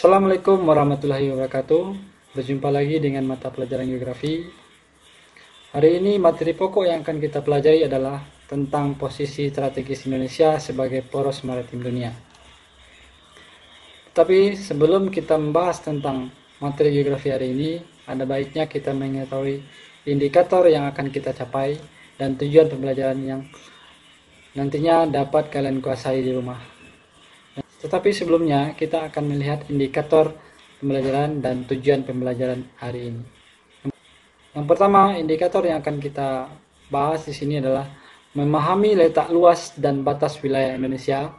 Assalamualaikum warahmatullahi wabarakatuh. Berjumpa lagi dengan mata pelajaran geografi. Hari ini materi pokok yang akan kita pelajari adalah tentang posisi strategis Indonesia sebagai poros maritim dunia. Tapi sebelum kita membahas tentang materi geografi hari ini, ada baiknya kita mengetahui indikator yang akan kita capai dan tujuan pembelajaran yang nantinya dapat kalian kuasai di rumah. Tetapi sebelumnya kita akan melihat indikator pembelajaran dan tujuan pembelajaran hari ini. Yang pertama, indikator yang akan kita bahas di sini adalah memahami letak luas dan batas wilayah Indonesia.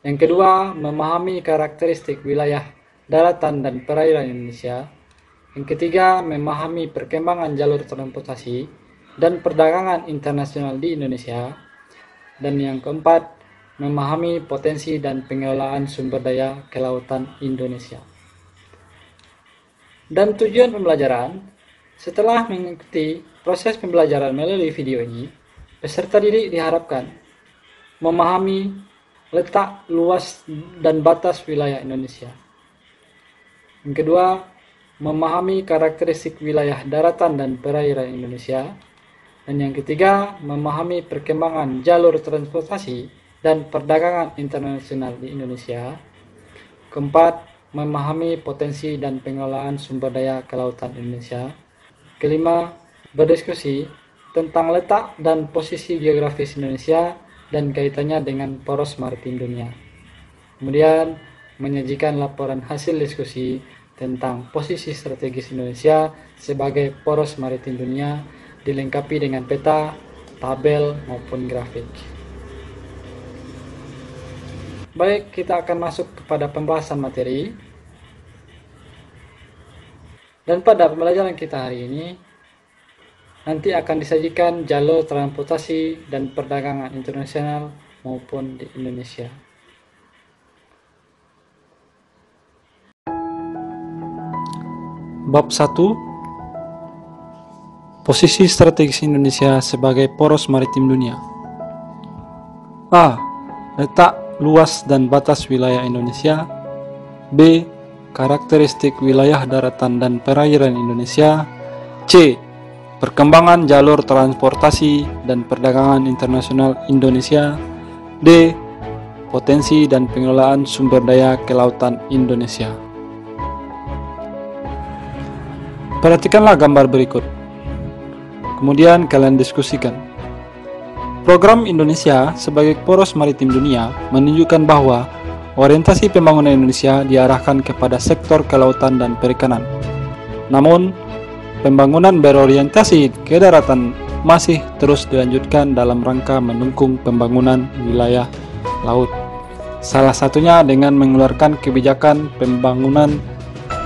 Yang kedua, memahami karakteristik wilayah daratan dan perairan Indonesia. Yang ketiga, memahami perkembangan jalur transportasi dan perdagangan internasional di Indonesia. Dan yang keempat, memahami potensi dan pengelolaan sumber daya kelautan Indonesia. Dan tujuan pembelajaran, setelah mengikuti proses pembelajaran melalui video ini, peserta didik diharapkan memahami letak luas dan batas wilayah Indonesia. Yang kedua, memahami karakteristik wilayah daratan dan perairan Indonesia. Dan yang ketiga, memahami perkembangan jalur transportasi dan perdagangan internasional di Indonesia. Keempat, memahami potensi dan pengelolaan sumber daya kelautan Indonesia. Kelima, berdiskusi tentang letak dan posisi geografis Indonesia dan kaitannya dengan poros maritim dunia. Kemudian, menyajikan laporan hasil diskusi tentang posisi strategis Indonesia sebagai poros maritim dunia dilengkapi dengan peta, tabel, maupun grafik. Baik, kita akan masuk kepada pembahasan materi. Dan pada pembelajaran kita hari ini, nanti akan disajikan jalur transportasi dan perdagangan internasional maupun di Indonesia. Bab 1. Posisi strategis Indonesia sebagai poros maritim dunia. A. Letak luas dan batas wilayah Indonesia. B. Karakteristik wilayah daratan dan perairan Indonesia. C. Perkembangan jalur transportasi dan perdagangan internasional Indonesia. D. Potensi dan pengelolaan sumber daya kelautan Indonesia. Perhatikanlah gambar berikut. Kemudian kalian diskusikan. Program Indonesia sebagai poros maritim dunia menunjukkan bahwa orientasi pembangunan Indonesia diarahkan kepada sektor kelautan dan perikanan. Namun, pembangunan berorientasi ke daratan masih terus dilanjutkan dalam rangka mendukung pembangunan wilayah laut. Salah satunya dengan mengeluarkan kebijakan pembangunan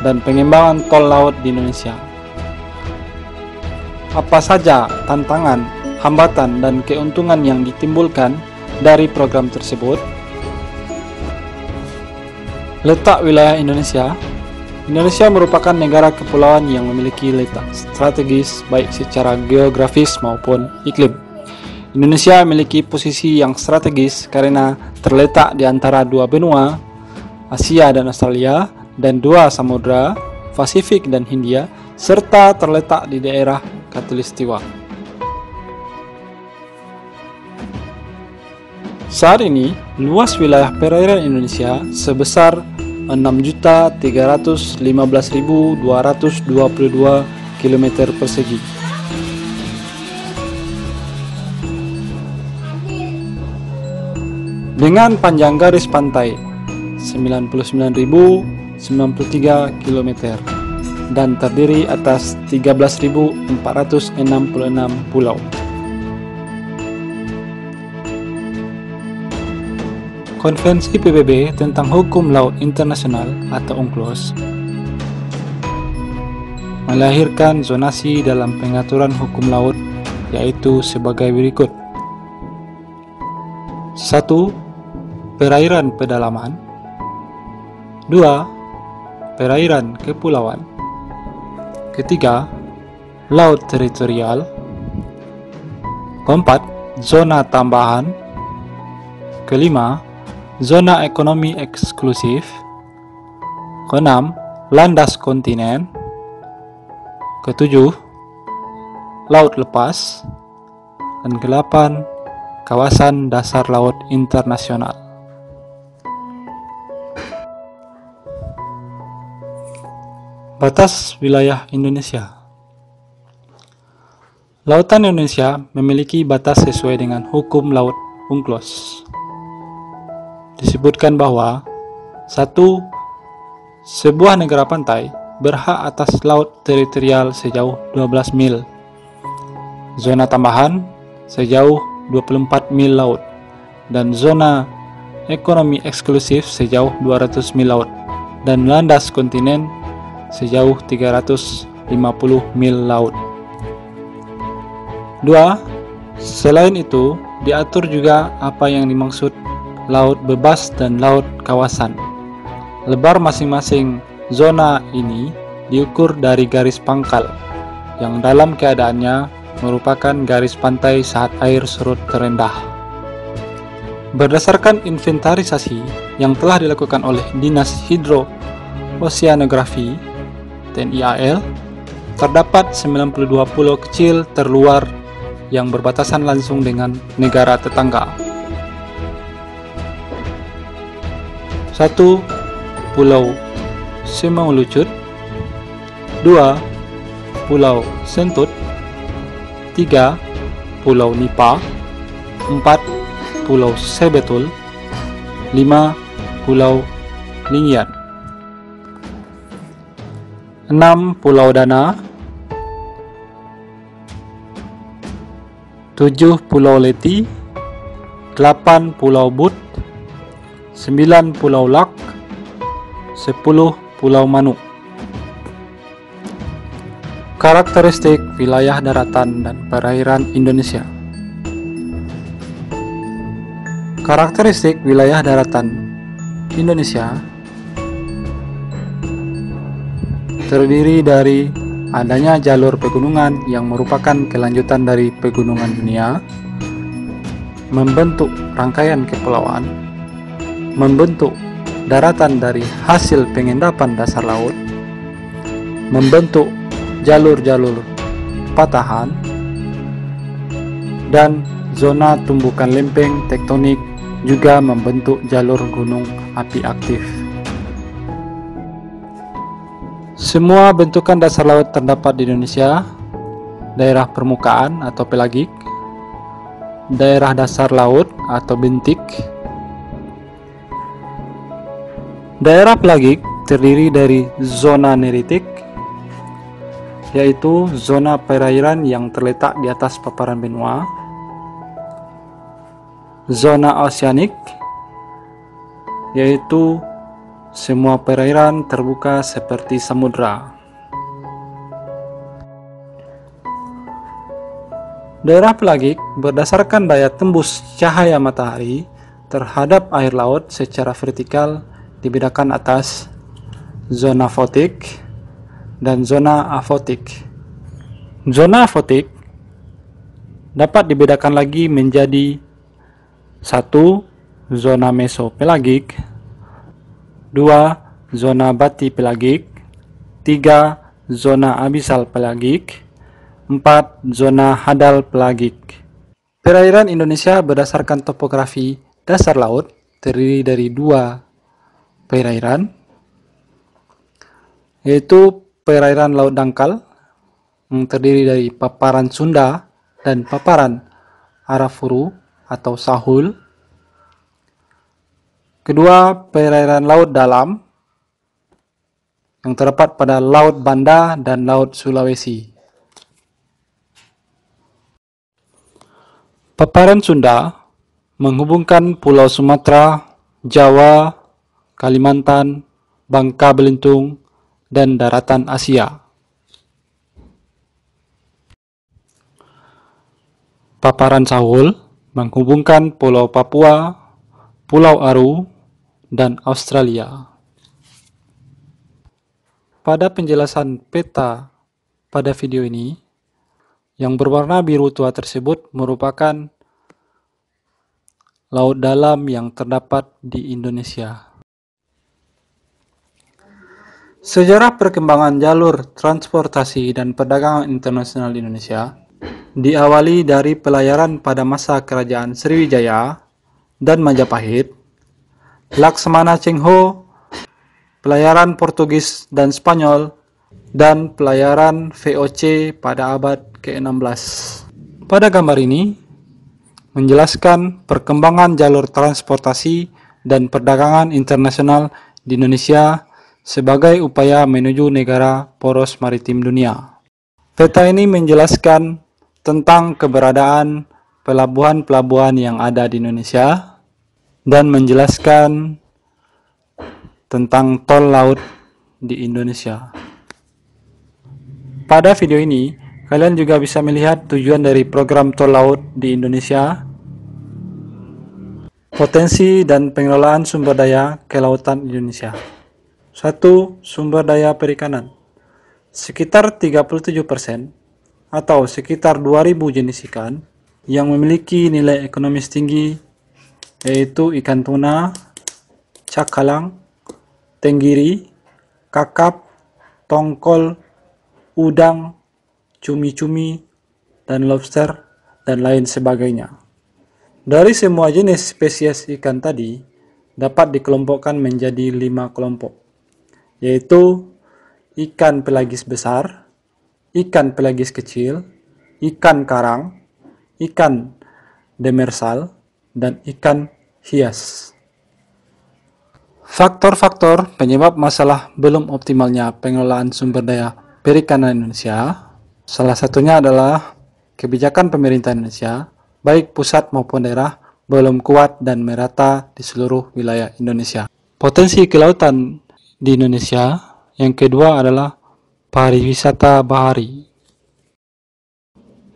dan pengembangan tol laut di Indonesia. Apa saja tantangan, hambatan, dan keuntungan yang ditimbulkan dari program tersebut? Letak wilayah Indonesia. Indonesia merupakan negara kepulauan yang memiliki letak strategis baik secara geografis maupun iklim. Indonesia memiliki posisi yang strategis karena terletak di antara dua benua, Asia dan Australia, dan dua samudra, Pasifik dan Hindia, serta terletak di daerah Khatulistiwa. Saat ini, luas wilayah perairan Indonesia sebesar 6.315.222 km persegi. Dengan panjang garis pantai 99.093 km dan terdiri atas 13.466 pulau. Konvensi PBB tentang Hukum Laut Internasional atau UNCLOS melahirkan zonasi dalam pengaturan hukum laut, yaitu sebagai berikut. 1. Perairan pedalaman. 2. Perairan kepulauan. Ketiga, laut teritorial. Keempat, zona tambahan. Kelima, zona ekonomi eksklusif. Keenam, landas kontinen. Ketujuh, laut lepas. Dan kedelapan, kawasan dasar laut internasional. Batas wilayah Indonesia. Lautan Indonesia memiliki batas sesuai dengan hukum laut UNCLOS. Disebutkan bahwa sebuah negara pantai berhak atas laut teritorial sejauh 12 mil, zona tambahan sejauh 24 mil laut, dan zona ekonomi eksklusif sejauh 200 mil laut, dan landas kontinen sejauh 350 mil laut. 2. Selain itu, diatur juga apa yang dimaksud laut bebas dan laut kawasan. Lebar masing-masing zona ini diukur dari garis pangkal, yang dalam keadaannya merupakan garis pantai saat air surut terendah. Berdasarkan inventarisasi yang telah dilakukan oleh Dinas Hidro-Oseanografi TNI AL, terdapat 92 pulau kecil terluar yang berbatasan langsung dengan negara tetangga. 1. Pulau Semangulucut. 2. Pulau Sentut. 3. Pulau Nipa. 4. Pulau Sebetul. 5. Pulau Lingyan. 6. Pulau Dana. 7. Pulau Leti. 8. Pulau But. 9. Pulau Lak. 10. Pulau Manuk. Karakteristik wilayah daratan dan perairan Indonesia. Karakteristik wilayah daratan Indonesia terdiri dari adanya jalur pegunungan yang merupakan kelanjutan dari pegunungan dunia, membentuk rangkaian kepulauan, membentuk daratan dari hasil pengendapan dasar laut, membentuk jalur-jalur patahan, dan zona tumbukan lempeng tektonik juga membentuk jalur gunung api aktif. Semua bentukan dasar laut terdapat di Indonesia: daerah permukaan atau pelagik, daerah dasar laut atau bentik. Daerah pelagik terdiri dari zona neritik, yaitu zona perairan yang terletak di atas paparan benua. Zona oceanik, yaitu semua perairan terbuka seperti samudra. Daerah pelagik berdasarkan daya tembus cahaya matahari terhadap air laut secara vertikal dibedakan atas zona fotik dan zona afotik. Zona afotik dapat dibedakan lagi menjadi 1. Zona mesopelagik, 2. Zona bati pelagik, 3. Zona abisal pelagik, 4. Zona hadal pelagik. Perairan Indonesia berdasarkan topografi dasar laut terdiri dari 2 perairan, yaitu perairan laut dangkal yang terdiri dari paparan Sunda dan paparan Arafuru atau Sahul. Kedua, perairan laut dalam yang terdapat pada Laut Banda dan Laut Sulawesi. Paparan Sunda menghubungkan Pulau Sumatera, Jawa, Kalimantan, Bangka Belitung, dan daratan Asia. Paparan Sahul menghubungkan Pulau Papua, Pulau Aru, dan Australia. Pada penjelasan peta pada video ini, yang berwarna biru tua tersebut merupakan laut dalam yang terdapat di Indonesia. Sejarah perkembangan jalur transportasi dan perdagangan internasional di Indonesia diawali dari pelayaran pada masa Kerajaan Sriwijaya dan Majapahit, Laksamana Cheng Ho, pelayaran Portugis dan Spanyol, dan pelayaran VOC pada abad ke-16. Pada gambar ini menjelaskan perkembangan jalur transportasi dan perdagangan internasional di Indonesia sebagai upaya menuju negara poros maritim dunia. Peta ini menjelaskan tentang keberadaan pelabuhan-pelabuhan yang ada di Indonesia dan menjelaskan tentang tol laut di Indonesia. Pada video ini, kalian juga bisa melihat tujuan dari program tol laut di Indonesia, potensi dan pengelolaan sumber daya kelautan Indonesia. 1. Sumber daya perikanan. Sekitar 37% atau sekitar 2.000 jenis ikan yang memiliki nilai ekonomis tinggi, yaitu ikan tuna, cakalang, tenggiri, kakap, tongkol, udang, cumi-cumi, dan lobster, dan lain sebagainya. Dari semua jenis spesies ikan tadi dapat dikelompokkan menjadi 5 kelompok, yaitu ikan pelagis besar, ikan pelagis kecil, ikan karang, ikan demersal, dan ikan hias. Faktor-faktor penyebab masalah belum optimalnya pengelolaan sumber daya perikanan Indonesia, salah satunya adalah kebijakan pemerintah Indonesia, baik pusat maupun daerah, belum kuat dan merata di seluruh wilayah Indonesia. Potensi kelautan di Indonesia yang kedua adalah pariwisata bahari.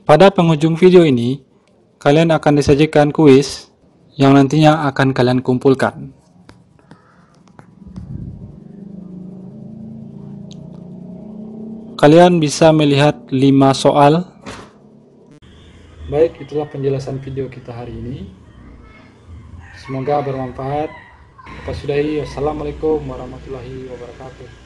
Pada penghujung video ini, kalian akan disajikan kuis yang nantinya akan kalian kumpulkan. Kalian bisa melihat 5 soal. Baik, itulah penjelasan video kita hari ini. Semoga bermanfaat. Kita sudahi. Wassalamualaikum warahmatullahi wabarakatuh.